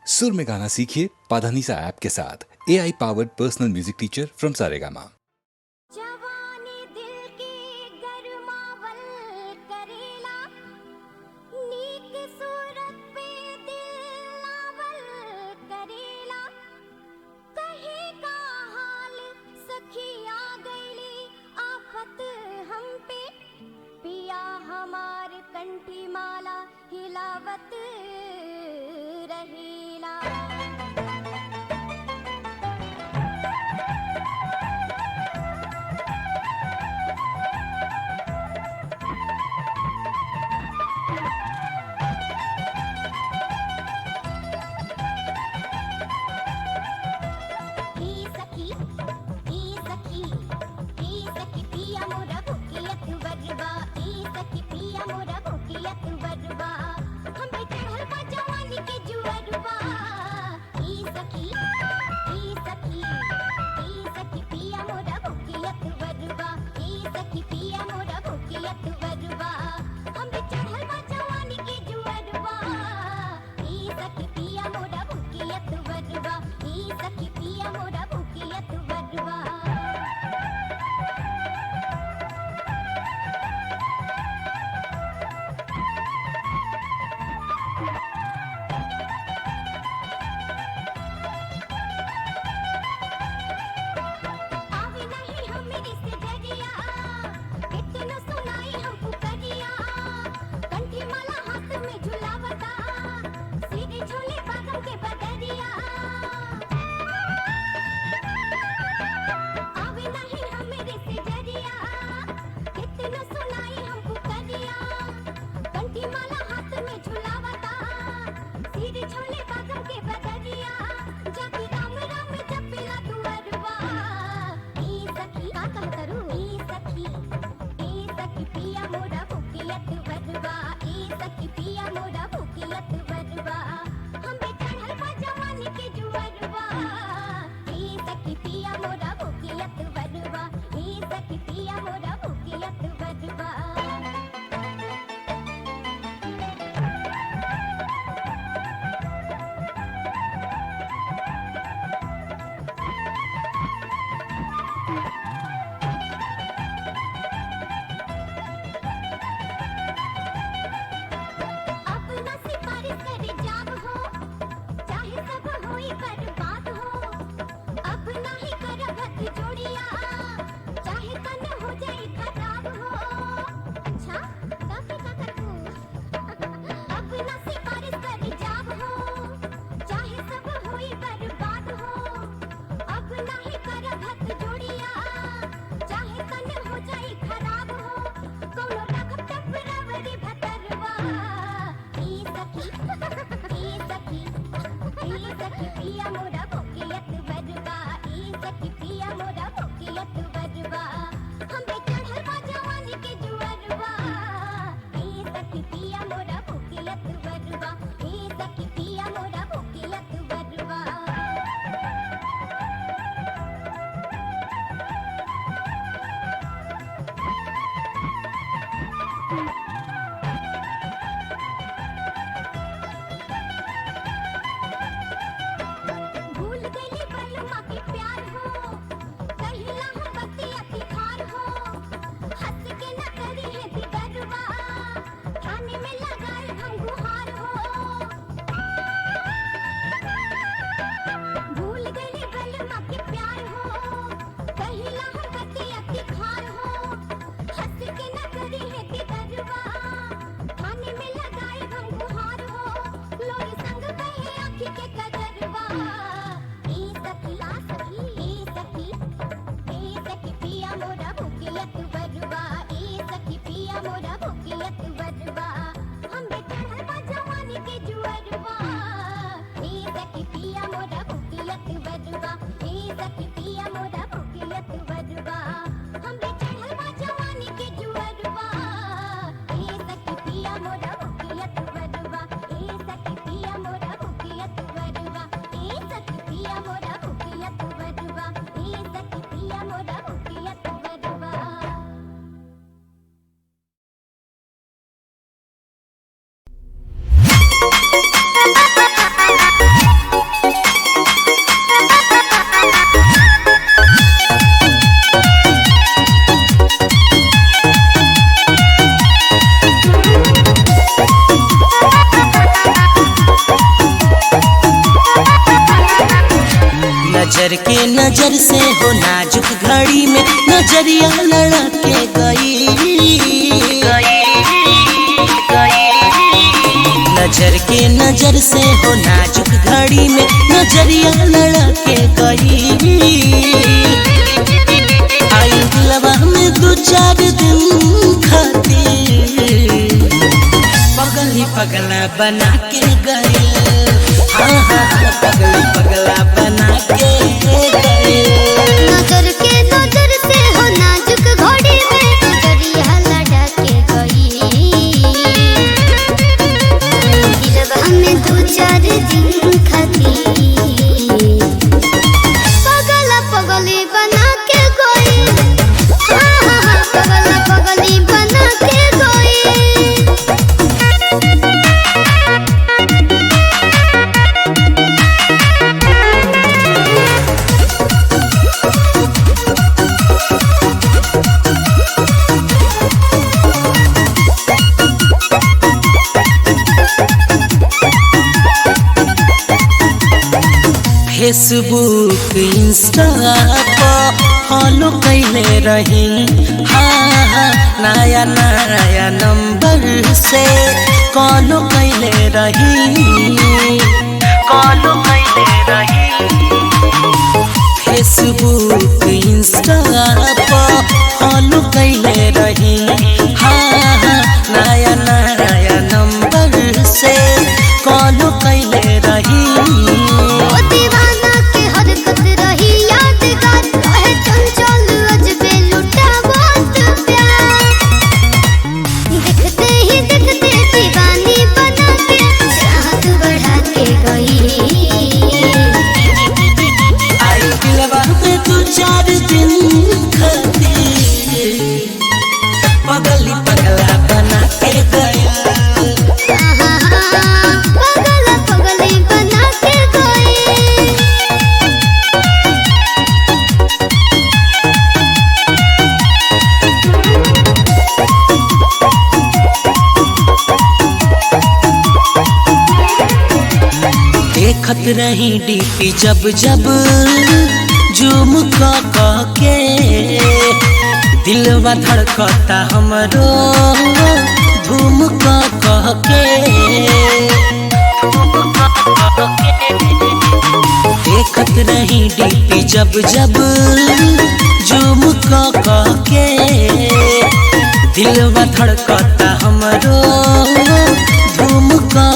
सुर में गाना सीखिए पाधानीसा ऐप के साथ AI powered personal music teacher from Saregama. जवानी दिल की गरमावल करेला, नीक सूरत पे दिल नावल करेला। कहे का हाल सखी आ गईली आफत हम पे, पिया हमार कंठी माला हिलावत रहेला। पिया मोरा भूखियत बरबा, सखी पिया मोरा भूखियत बरबा। हम चढ़ल बा जवानी के जुअरबा, सखी पिया मोरा भूखियत बरबा, सखी पिया मोरा भूखियत बरबा। हम चढ़ल बा जवानी के जुअरबा, सखी पिया मोरा भूखियत बरबा, सखी पिया मोरा भूखियत बरबा। आवे नहीं हमरे से डरिया, कितनो सुनाई हम पुकरिया। कंठी माला हाथ में झुलावता, सीधे झोले बागम के बदरिया। आवे नहीं हमरे से डरिया, कितनो सुनाई हम पुकरिया। कंठी माला हाथ में झुलावता, सीधे झोले बागम के बदरिया। जाति राम राम जपेला दुअरबा, सखी का कह करू, सखी पिया मोरा भूखियत बरबा, सखी पिया मोरा भूखियत बरबा। हम चढ़ल बा जवानी के जुअरबा, सखी पिया मोरा भूखियत बरबा, सखी पिया मोरा भूखियत बरबा। अपना सिफारिश करे जाब हो, चाहे सब होई बर्बाद हो। अपना ही करब हथ जोड़िया, चाहे तन हो जाई खराब हो। अच्छा काफी का करू, अपना सिफारिश करे जाब हो, चाहे सब होई बर्बाद हो। अपना ही करब हथ जोड़िया, चाहे तन हो जाई खराब हो। कौनो राखब टपरावरी भतरवा, सखी पिया मोरा भूखियत बरबा, सखी पिया मोरा भूखियत बरबा। हम चढ़ल बा जवानी के जुअरबा, सखी पिया मोरा भूखियत बरबा, सखी पिया मोरा भूखियत बरबा। भूल गईली बलमा के प्यार हो, कहिला हम बतिया तिखार हो। हंस के न करी है दिगरबा, थाने में लगाए हम गुहार हो। भूल गईली बलमा के प्यार हो, कहिला हम बतिया तिखार हो। हंस के न करी है दिगरबा, थाने में लगाए हम गुहार हो। लोरी संग बहे आँखी के कजरवा, सखी पिया मोरा भूखियत बरबा, सखी पिया मोरा भूखियत बरबा। हम चढ़ल बा जवानी के जुअरबा, सखी पिया मोरा भूखियत बरबा, सखी पिया मोरा भूखियत बरबा। हम चढ़ल बा जवानी के जुअरबा, सखी पिया मोरा भूखियत बरबा, सखी पिया मोरा भूखियत बरबा, सखी पिया मोरा भूखियत बरबा, सखी पिया मोरा भूखियत बरबा। नजर के नजर से हो नाजुक घड़ी में नजरिया लड़ा के गई। नजर के नजर से हो नाजुक घड़ी में नजरिया लड़ा के गई। आई दिलवा में दो चार दिन खातिर पगली पगला बना के गई। हाँ हाँ पगली पगला बना के गई। नजर के नजर से हो नाजुक घड़ी में नजरिया लड़ा के गई। दिलवा में दो चार दिन खातिर पगला पगली बना के गई। हाँ हाँ पगला पगली बना के गई। फेसबुक इंस्टा पर फॉलो कैले रही। हाँ हाँ नया नया नंबर से कॉलो कैले रही। फेसबुक इंस्टा पर फॉलो कैले रही। हाँ हाँ नया नया नंबर से कॉलो कैले रही। ओ दीवाना के हरकत रही यादगार कहे चंचल अजबे लुटा बहुत प्यार। देखते ही देखते दीवानी बना के चाहत बढ़ा के गई। आई दिलवा में दो चार दिन खातिर पगली पगला बना के गया। पगला पगली बना के गई। देखत रही डीपी जब जब झूम के दिलवा धड़कता हमरो धूम के। देखत रही डीपी जब जब झूम के दिलवा धड़कता हमरो धूम के।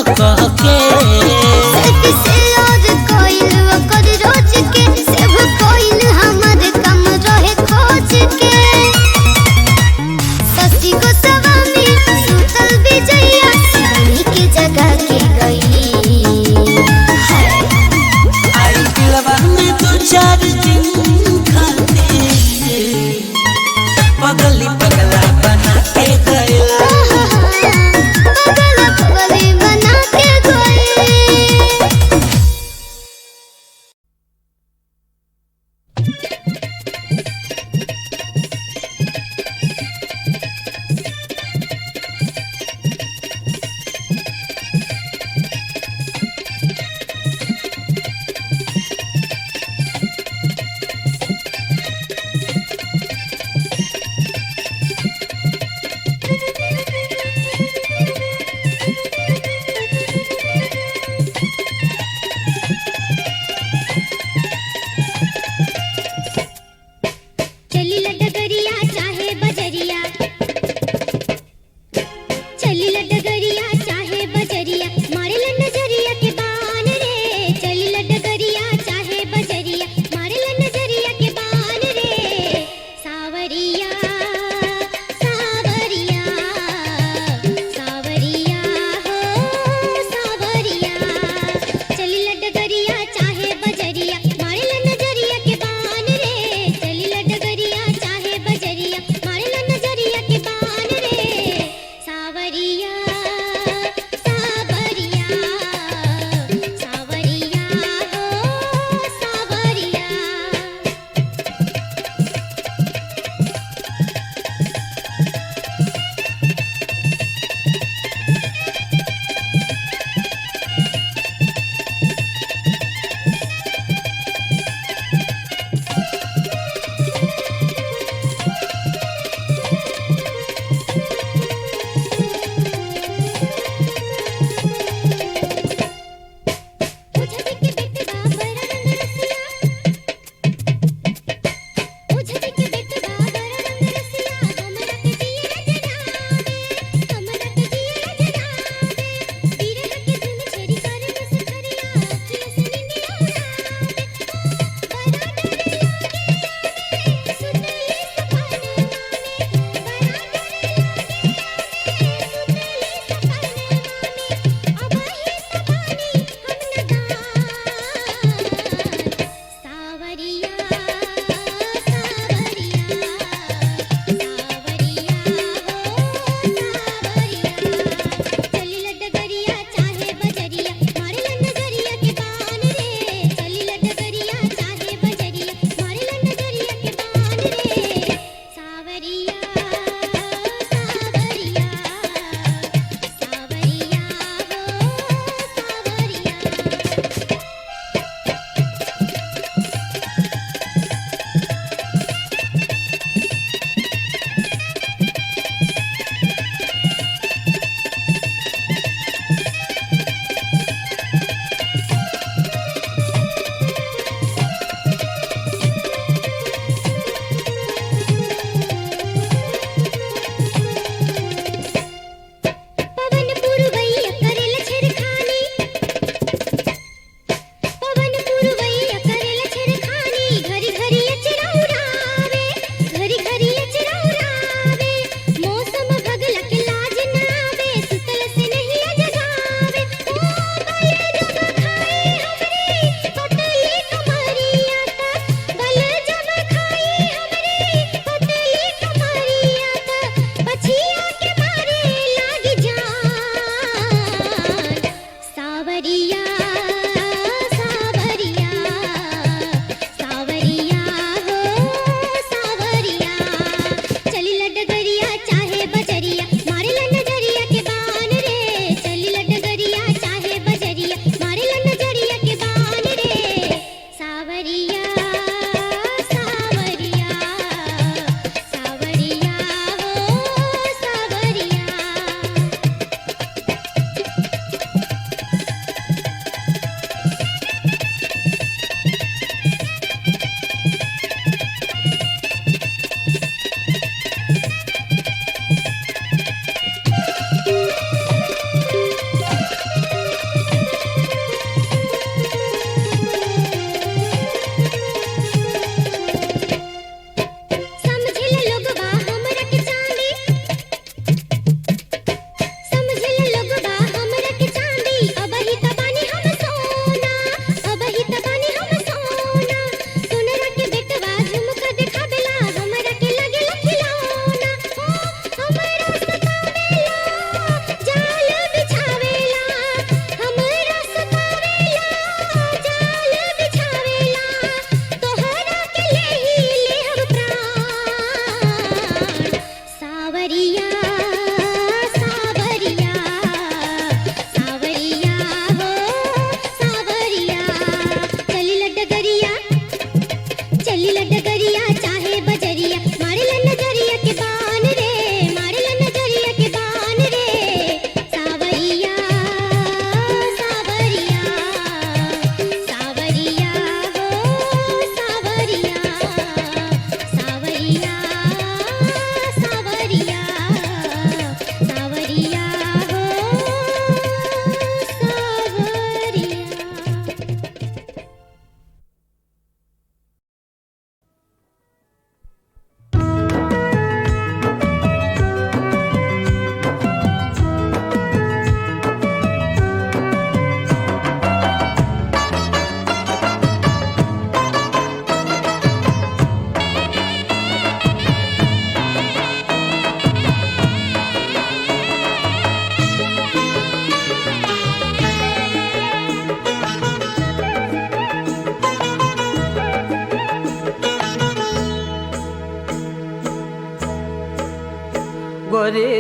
से और कोइल वकर रोज के सब कोइल हमर कम रहे खोज के। सस्ती को सवामी सुतल विजया शिवानी के जगह के गई। आई दिलवा में दो चार दिन खातिर पगली पगला बना के गया। पगला पगली बना के गई।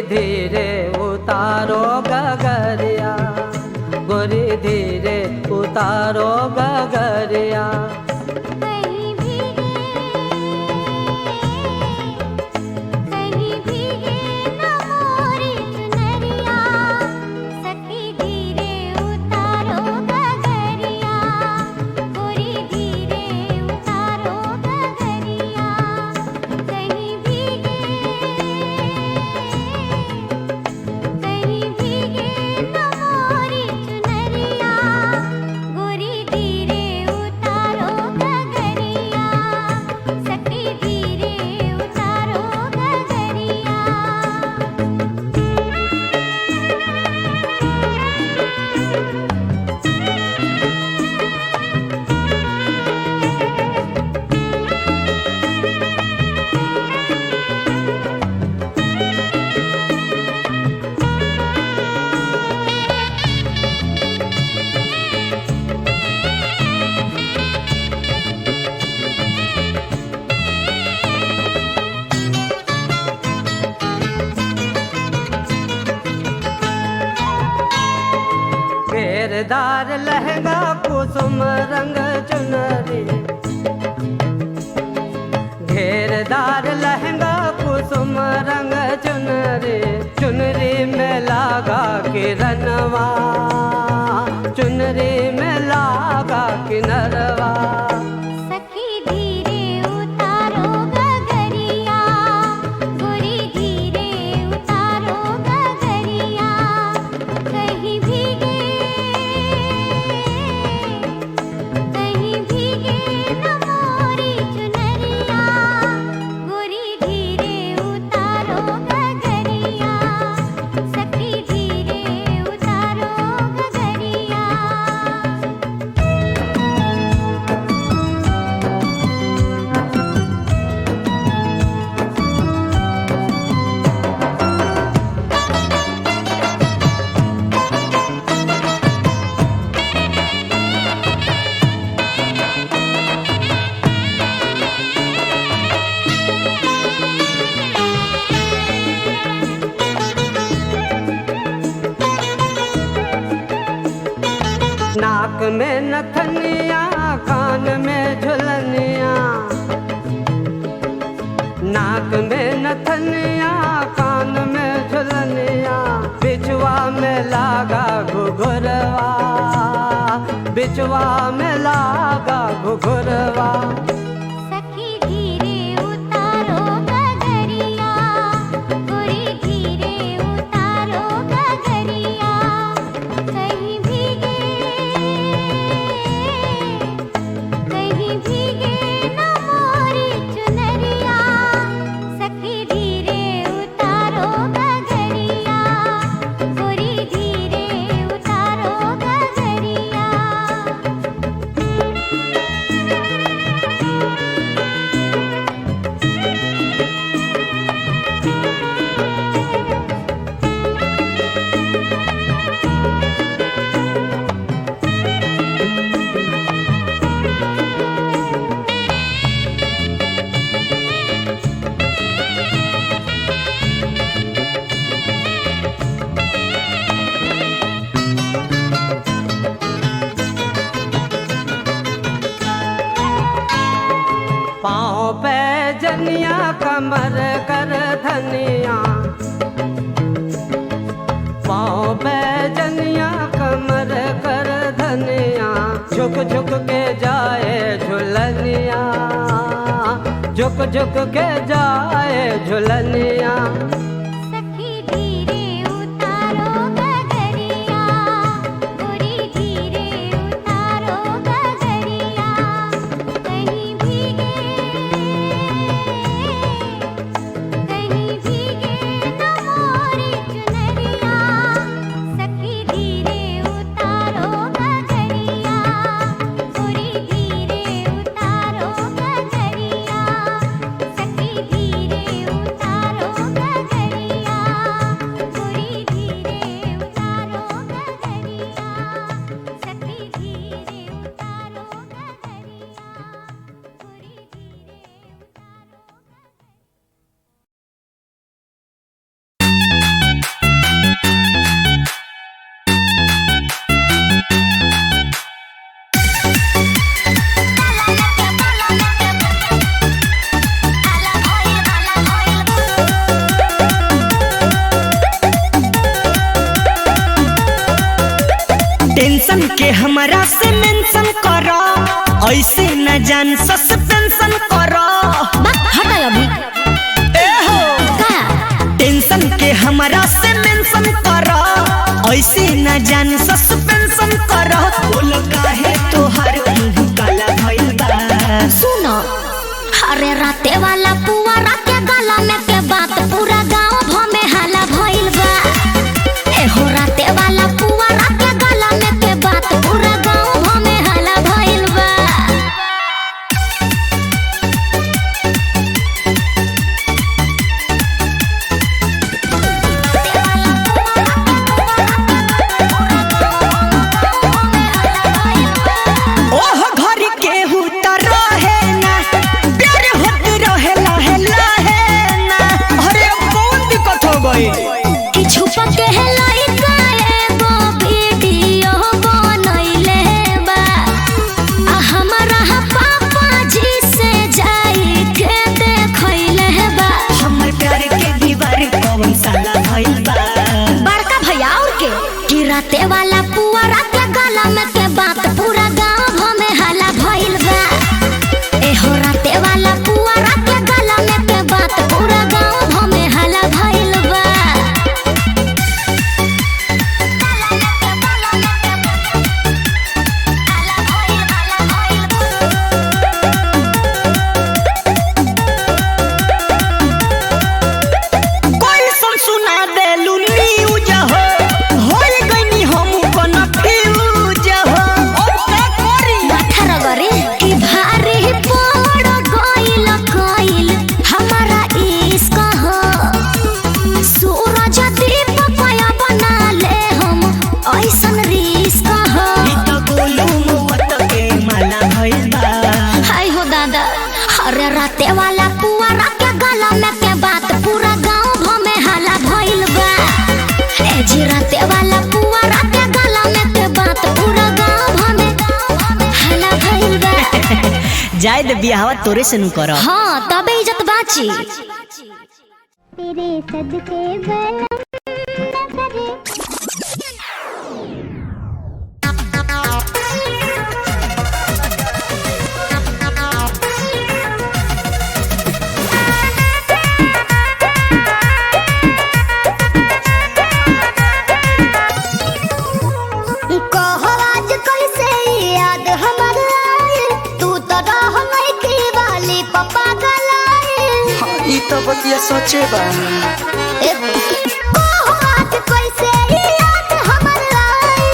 धीरे उतारो गगरिया, गोरी धीरे उतारो गगरिया। कहीं भीगे न मोरी चुनरिया, सखी धीरे उतारो गगरिया, गोरी धीरे उतारो गगरिया। कहीं भीगे न मोरी चुनरिया, गोरी धीरे उतारो गगरिया, सखी धीरे उतारो गगरिया। घेरदार लहंगा कुसुम रंग चुनरी, घेरदार लहंगा कुसुम रंग चुनरी, चुनरी में लागा किरनवा, चुनरी में लागा किनरवा। सखी धीरे उतारो गगरिया, गोरी धीरे उतारो गगरिया। कहीं भीगे न मोरी चुनरिया, गोरी धीरे उतारो गगरिया, सखी धीरे उतारो गगरिया। नाक में नथनिया, कान में झुलनिया, नाक में नथनिया, कान में झुलनिया। बिचवा में लागा घुघुरवा, बिचवा में लागा घुघुरवा। सखी धीरे उतारो गगरिया, गोरी धीरे उतारो गगरिया। कहीं भीगे न मोरी चुनरिया, सखी धीरे उतारो गगरिया, गोरी धीरे उतारो गगरिया। पाँव पे जनिया, कमर कर धनिया, पाँव पे जनिया, कमर कर धनिया। झुक झुक के जाए झुलनिया, झुक झुक के जाए झुलनिया। सखी धीरे उतारो गगरिया, गोरी धीरे उतारो गगरिया। कहीं भीगे न मोरी चुनरिया, सखी धीरे उतारो गगरिया, गोरी धीरे उतारो गगरिया, सखी धीरे उतारो गगरिया। ऐसे न जान सस्पेंशन करो हटा अभी ए हो का टेंशन के हमरा से मेंशन करो ऐसे न जान सस्पेंशन करो बोल काहे तोहर मुंह काला भइल बा सुनो अरे राते वाला पुआ राते गला में के बात पूरा गांव भ में हाला भइल बा ए हो राते वाला पुआ राते गला में के बात पूरा गांव भ में हाला भइल बा ओह घर केहू त रहे ना प्यार होत रहे लहे लहे ना अरे कौन दिक्कत हो गई कि छुपा के लइका एगो वीडियो बनैले बा आ हमरा पापा जी से जाई के देखैले बा हमर प्यार के दीवार कौन साला भइल बा बड़का भैया और के कि राते वाला पुआ राते गला में के बात पूरा गांव भ में हाला भइल बा ए हो राते वाला पुआ राते गला में के बात पूरा गांव भ में हाला भइल बा कोई सुना देलू न्यूज हो होई गईनी हम कन्फ्यूज हो अब का करी माथा रगरे कि भारी पड़ गइल गइल हमारा इश्क हो सूरज दीपक बना ले हम ऐसन रिश्क हो ई तो गोलू मोहत के माला भइल बा हाय हो दादा अरे राते वाला पुआ राते गला में के बात पूरा गांव भ में हाला भइल बा ए जी राते वाला पुआ राते गला में के बात पूरा गांव भ में हाला भइल बा जाय दे बियाहवा तोरे से नु कर हाँ तबे इज्जत बाची तेरे सदके बलम न करे कहो आज कैसे याद हमर आए तू तो रह नहीं की वाली पप्पा गलाए ई तो बतिया सोचे बा कहो आज कैसे याद हमर आए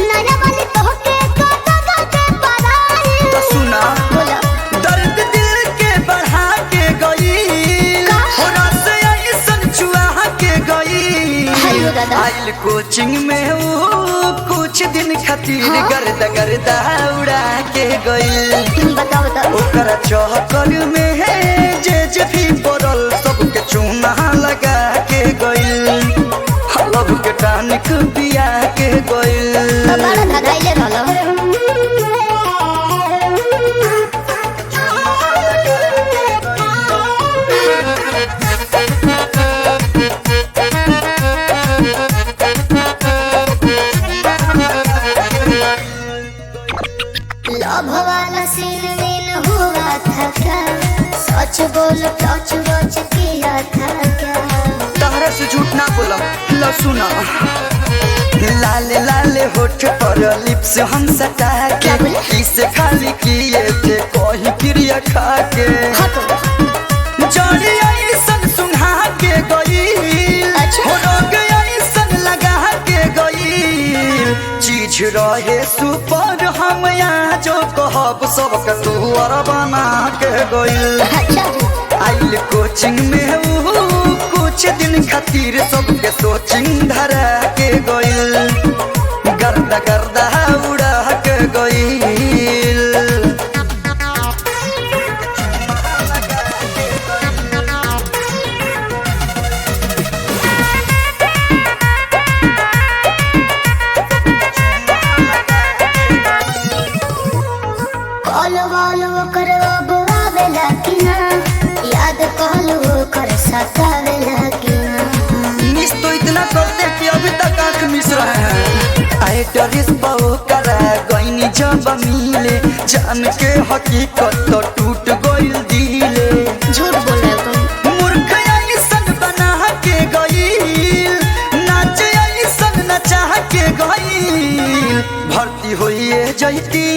नया वाली तोहके कदा के पराए तो सुना बोला दर्द दिल के बढ़ा के गई का? हो रस ऐसन चुआ के गई हेलो दादा आइल कोचिंग में वो कुछ दिन खातिर गर्दा उड़ा के गई बताओ बताओ ओकरा चहकर में है जे भी पड़ल सबके चूना लगा के गइल हलब के टानिक पिया के गइल बड़ा धगाइले रहलो लव वाला सीन में हुआ था क्या सच बोल टच वच किया था क्या तहरा से झूठ ना बोला ला सुना लाले लाले होठ पर लिप्स हम सटा क्या के बोले? इसे खाली किए थे कहीं क्रिया खा के हटो जड़ी ऐसन सुना के गई अच्छा। हो रोग ऐसन लगा के गई चीज रहे सुपर हम यहाँ जो कहब सबके तू और बना के गई अच्छा आइल कोचिंग में ऊ कुछ दिन खातिर सबके सोचिंग धरा के गइल गर्दा गर्दा उड़ा के गइल कॉल वॉल कर अब आवेला कि ना याद कॉल कर सतावेला कि ना मिस तो इतना करते कि अभी तक आंख मिस रहे हैं आए टरिस बहु करा गईनी जब मिले जान के हकीकत तो टूट गइल दिले। झूठ बोल रहे हो तुम। मूर्ख ऐसन बना के गइल, नाच ऐसन नचा के गइल। भर्ती होइए जैती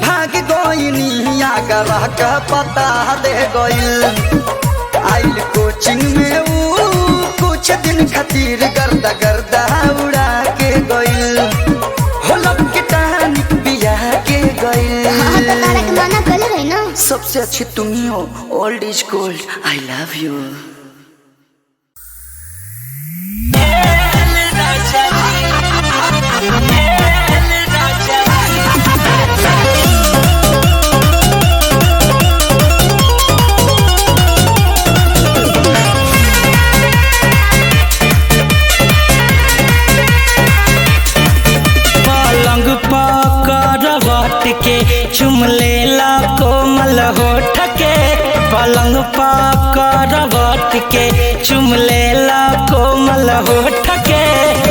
भाग गइनी आगरा का पता दे गइल। आइल कोचिंग में ऊ कुछ दिन खातिर गर्दा गर्दा उड़ा के गइल। होलब के टहनी बिया के गइल। हाँ तो तारा के माना कर रही ना। सबसे अच्छी तुम ही हो, old is gold, I love you. चुम लेला कोमल होठ के, पलंग करवट के चुम लेला कोमल होठ के।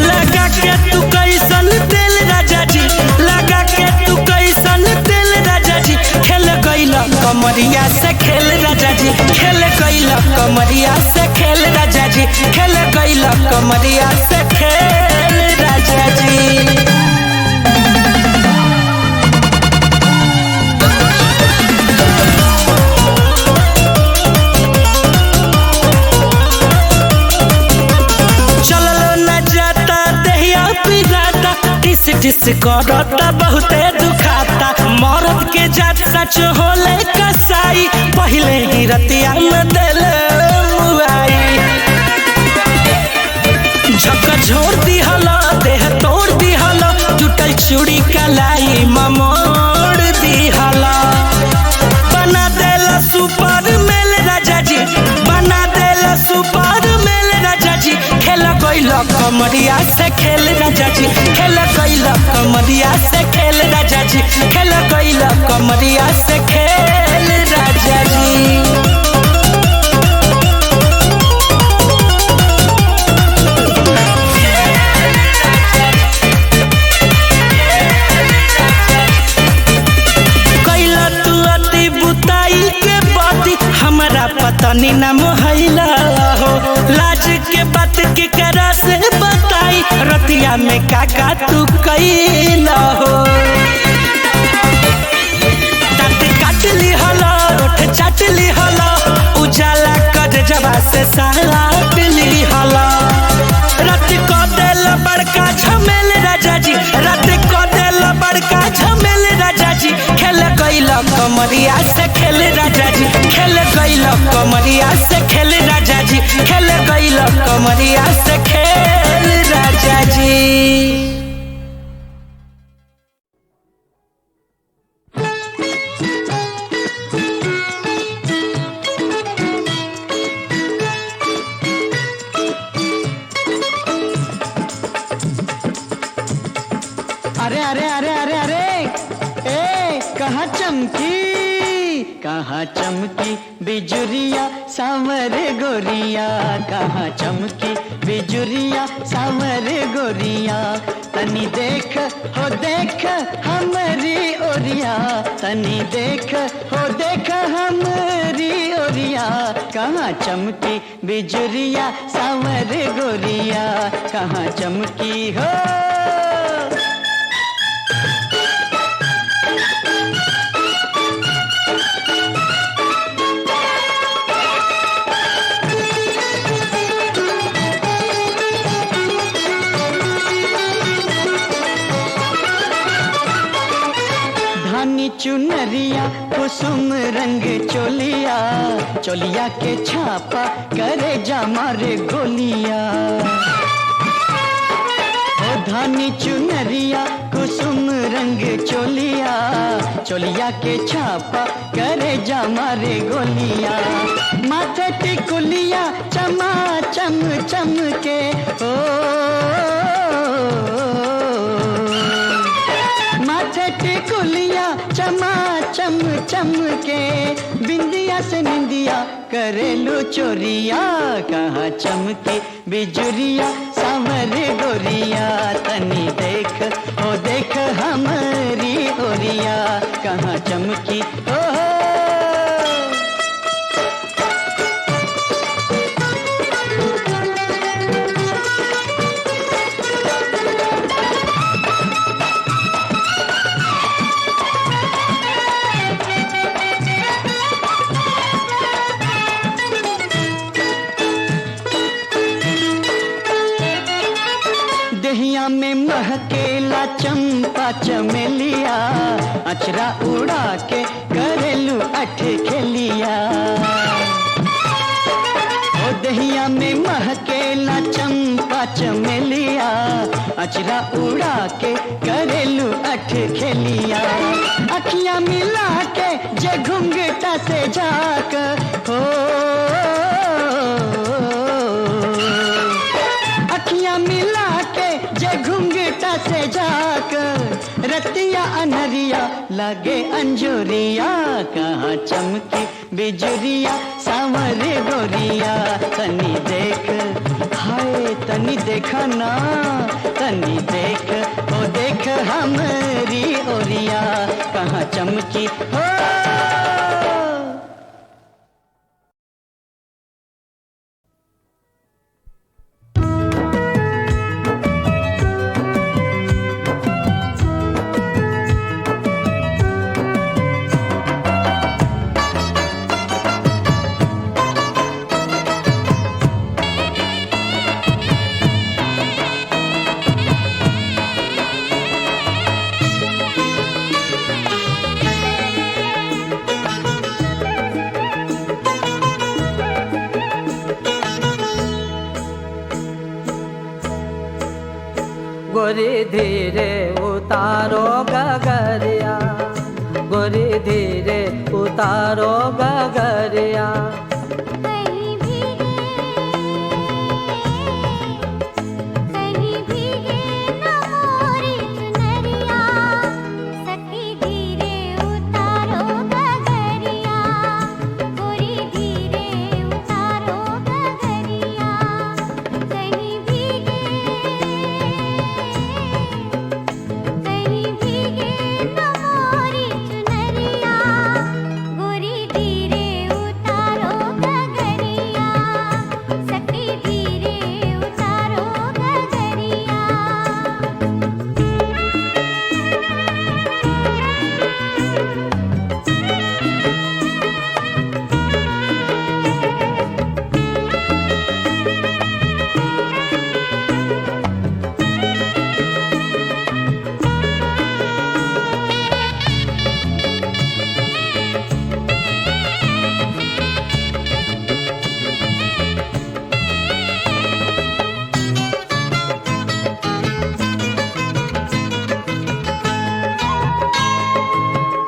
लगा के तू कैसन तेल राजा जी, लगा के तू कैसन तेल राजा जी। खेल गइला कमरिया से खेल राजा जी, खेल गइला कमरिया से खेल राजा जी, खेल गइला कमरिया से खेल राजा जी। डिस करता बहुते दुखाता, मरद के जात सच होले कसाई। पहले ही रतिया में दिल मुआई, झक झोर दिहला देह तोड़ दिहला, टूटल चूड़ी कलाई ममोड़ दिहला। बना देला सुपर मेल राजा जी, बना देला सुपर मेल राजा जी। खेल गइला कमरिया से खेल राजा जी, खेल गइला कमरिया से खेल राजा जी, खेल गइला कमरिया से खेल राजा जी। हमारा पतनी न मोहला हो, लाज के बात के करा से बताई। रतिया में काका तू कैला हो, दांत काट ली हला, ओठ चाट ली हला, उजाला कर जबा से साट ली हला। रात को दिल बड़का झमेल राजा जी, रात को दिल बड़का झमेल राजा जी। खेल गइला कमरिया से खेल राजा जी, खेल गइला कमरिया से खेल राजा जी, खेल गइला कमरिया से खेल राजा जी। अरे अरे अरे अरे अरे ए कहाँ चमकी, कहाँ चमकी बिजुरिया सावर गोरिया, कहाँ चमकी बिजुरिया सावर गोरिया। तनी देख हो देख हमारी ओरिया, तनी देख हो देख हमारी ओरिया। कहाँ चमकी बिजुरिया सावर गोरिया, कहाँ चमकी हो। चुनरिया कुसुम रंग चोलिया, चोलिया के छापा करे जा मारे गोलिया। ओ धानी चुनरिया कुसुम रंग चोलिया, चोलिया के छापा करे जा मारे गोलिया। माथे टिकुलिया चमा चम चम के ओ, माथे टिकुलिया चमा चम चम के। बिंदिया से निंदिया करेलू चोरिया, कहाँ चमकी बिजुरिया सावर गोरिया। तनी देख ओ देख हमारी ओरिया कहाँ चमकी ओहो। दहिया में महकेला चंपा चमेलिया अचरा उड़ा के करेलू अठखेलिया। ओ दहिया में महकेला चंपा चमेलिया अचरा उड़ा के करेलू अठखेलिया। अखियां मिला के जे घुंघटा से झाक हो, अखियां मिला के जे घुंघटा से झाक रतिया अनहरिया लगे अंजुरिया कहाँ चमकी बिजुरिया सावर गोरिया। तनी देख हाय तनी देखा ना, तनी देख ओ देख हमरी ओरिया कहाँ चमकी हो। गोरी धीरे उतारो गगरिया, गोरी धीरे उतारो गगरिया। कहीं भीगे न मोरी चुनरिया, सखी धीरे उतारो गगरिया, गोरी धीरे उतारो गगरिया। कहीं भीगे न मोरी चुनरिया, गोरी धीरे उतारो गगरिया, सखी धीरे उतारो गगरिया।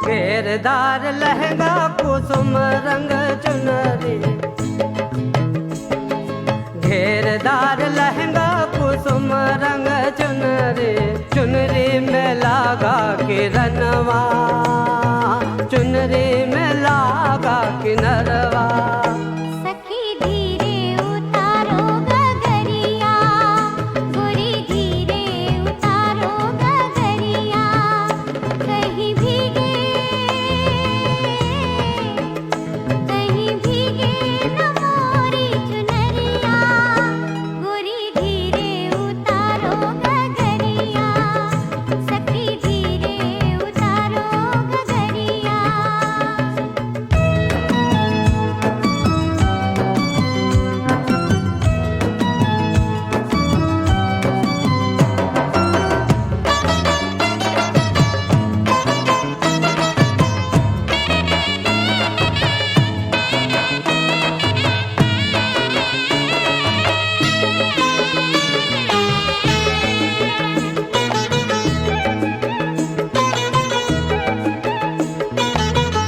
घेरदार लहंगा कुसुम रंग चुनरी, घेरदार लहंगा कुसुम रंग चुनरी। चुनरी में लागा किरनवा, चुनरी में लागा किनरवा। सखी धीरे उतारो गगरिया, गोरी धीरे उतारो गगरिया। कहीं भीगे न मोरी चुनरिया, गोरी धीरे उतारो गगरिया, सखी धीरे उतारो गगरिया।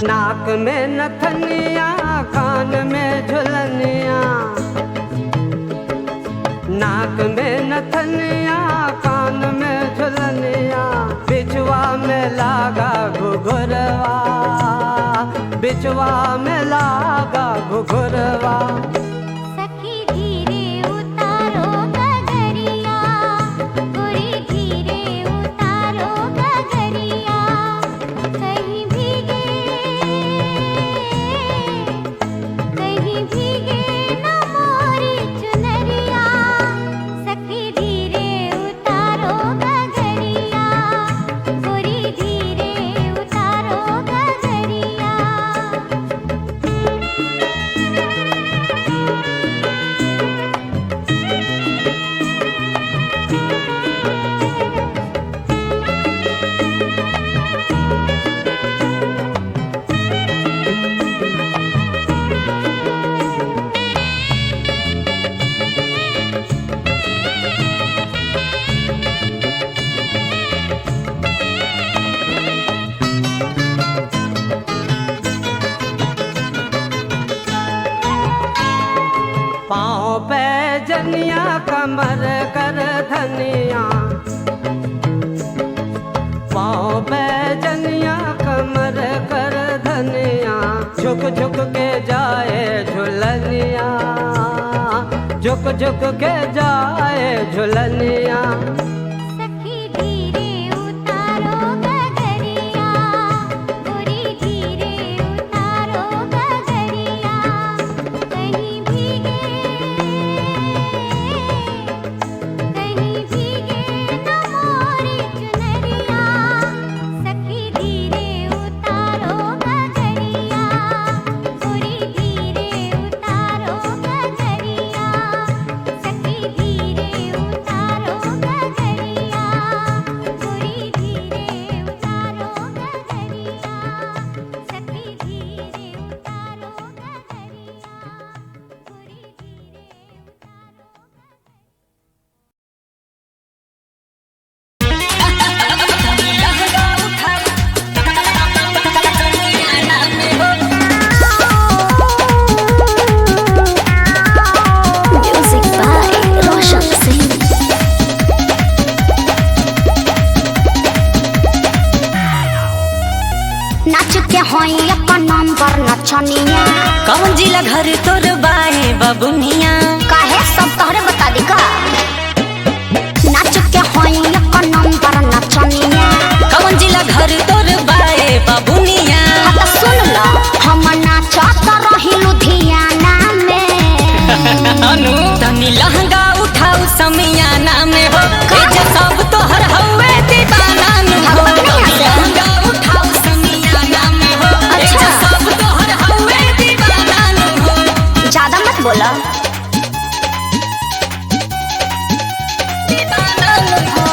नाक में नथनिया, कान में झुलनिया, नाक में नथनिया, कान में झुलनिया। बिचवा में लागा घुघुरवा, बिचवा में लागा घुघुरवा। सखी धीरे उतारो गगरिया, गोरी धीरे उतारो गगरिया। जनिया कमर कर धनिया पाँव पे जनिया कमर कर धनिया झुक झुक के जाए झुलनिया झुक झुक के जाए झुलनिया सखी धीरे उतारो गगरिया गोरी धीरे उतारो गगरिया कहीं भीगे न मोरी चुनरिया सखी धीरे उतारो गगरिया गोरी धीरे उतारो गगरिया सखी धीरे उतारो गगरिया गोरी धीरे उतारो गगरिया सखी धीरे उतारो गगरिया गोरी म्यूजिक बाय रोशन सिंह। नाच के होई अपन नंबर नचनिया कौन जिला घर तोर बाए बबुनिया काहे सब तोहरे बता दी का नाच के होई अपन नंबर नचनिया कौन जिला घर तोर बाए बबुनिया हाँ तो सुन लो हम नाचत रही लुधियाना में अनु तनी लहंगा उठाऊ समियाना में हो एजा सब तोहर हवे दीवाना नु हो तनी लहंगा उठाऊ समियाना में हो एजा सब तोहर हवे दीवाना नु हो ज्यादा मत बोला दीवाना नु हो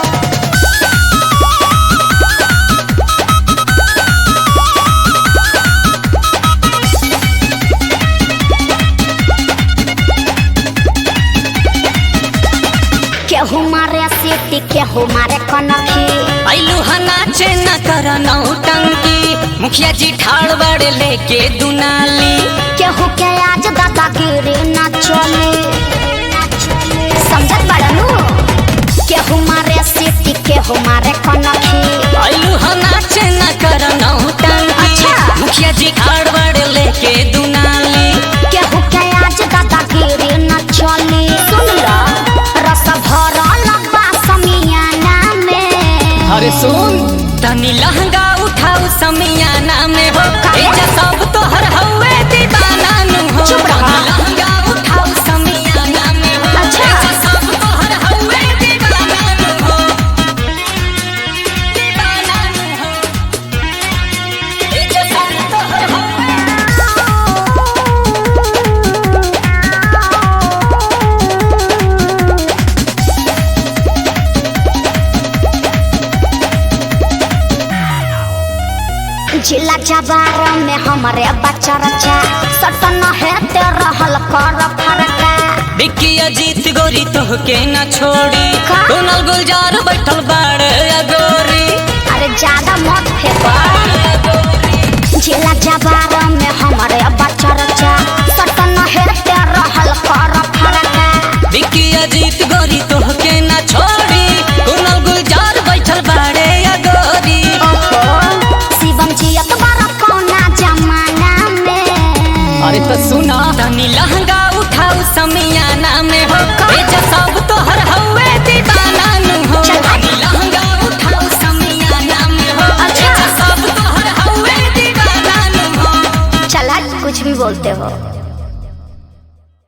केहू मारे सीटी केहू मारे कनखी ऐलू नाचे न कर नौटंकी मुखिया जी ठाड़ बड़ लेके दुनाली केहू के आज दादागिरी न चले समझत बड़नू केहू मारे सीटी केहू मारे कनखी ऐलू नाचे न कर नौटंकी अच्छा। मुखिया जी ठाड़ बड़ लेके दुनाली केहू के आज दादागिरी न चले सुन लो रस भरल बा समियाना में अरे सुन तनी लहंगा उठाऊ समियाना में हो एजा सब तोहर हवे दीवाना नु हो चुप रहा। तनी लहंगा उठाऊ समियाना में हो अच्छा। एजा सब तोहर हवे दीवाना नु हो दीवाना नु हो एजा सब तोहर हवे जिला जबार में हमारे बच्चा रचा सटन हेते रहल कर फरका बिक्की अजीत गोरी तोहके न छोड़ी का? डोनल गुलजार बैठल बाड़ अगोरी अरे ज्यादा मत फेंको जिला जबार में हमारे बच्चा रचा सटन हेते रहल कर फरका बिक्की अजीत गोरी तोहके न छोड़ी डोनल गुलजार बैठल बाड़े अगोरी ओहो शिवम जियत बारा कौना जमाना में अरे तो सुना तनी लहंगा उठाऊ समियाना में हो एजा सब तोहर हवे दीवाना